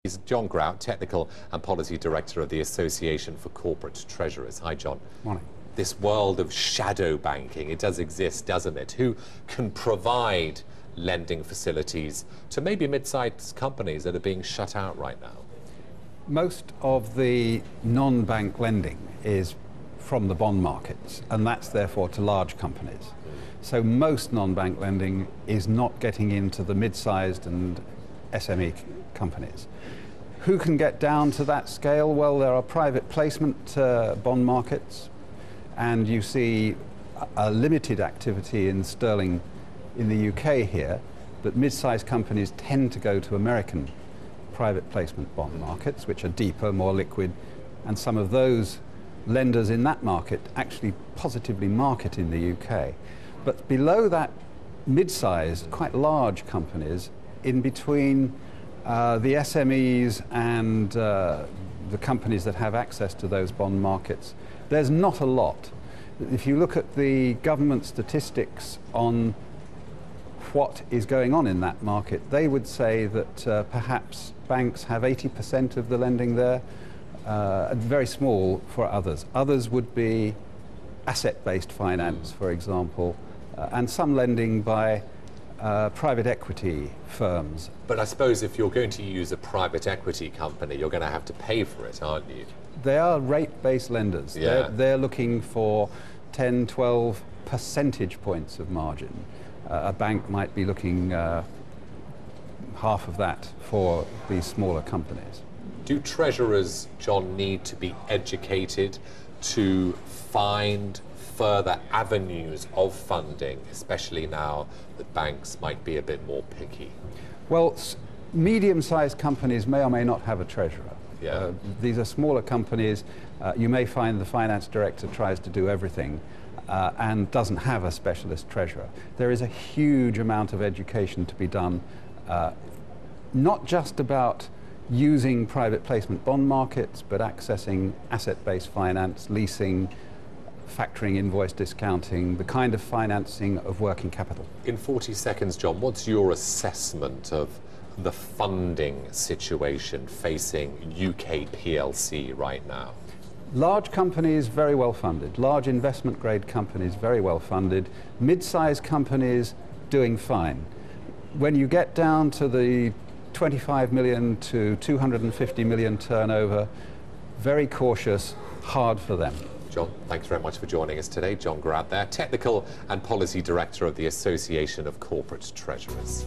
He's John Grout, Technical and Policy Director of the Association for Corporate Treasurers. Hi, John. Morning. This world of shadow banking, it does exist, doesn't it? Who can provide lending facilities to maybe mid-sized companies that are being shut out right now? Most of the non-bank lending is from the bond markets, and that's therefore to large companies. So most non-bank lending is not getting into the mid-sized and SME companies. Who can get down to that scale? Well, there are private placement bond markets, and you see a limited activity in sterling in the UK here, but mid-sized companies tend to go to American private placement bond markets, which are deeper, more liquid, and some of those lenders in that market actually positively market in the UK. But below that, mid-sized, quite large companies, in between the SMEs and the companies that have access to those bond markets, there's not a lot. If you look at the government statistics on what is going on in that market, they would say that perhaps banks have 80% of the lending there, very small for others. Others would be asset-based finance, for example, and some lending by private equity firms. But I suppose if you're going to use a private equity company, you're going to have to pay for it, aren't you? They are rate-based lenders. Yeah. They're looking for 10, 12 percentage points of margin. A bank might be looking half of that for these smaller companies. Do treasurers, John, need to be educated to find further avenues of funding, especially now that banks might be a bit more picky? Well, medium-sized companies may or may not have a treasurer. Yeah. These are smaller companies. You may find the finance director tries to do everything and doesn't have a specialist treasurer. There is a huge amount of education to be done, not just about using private placement bond markets, but accessing asset-based finance, leasing, factoring, invoice discounting, the kind of financing of working capital. In 40 seconds, John, what's your assessment of the funding situation facing UK PLC right now? Large companies, very well funded. Large investment grade companies, very well funded. Mid-sized companies, doing fine. When you get down to the 25 million to 250 million turnover, very cautious, hard for them. John, thanks very much for joining us today. John Grout there, Technical and Policy Director of the Association of Corporate Treasurers.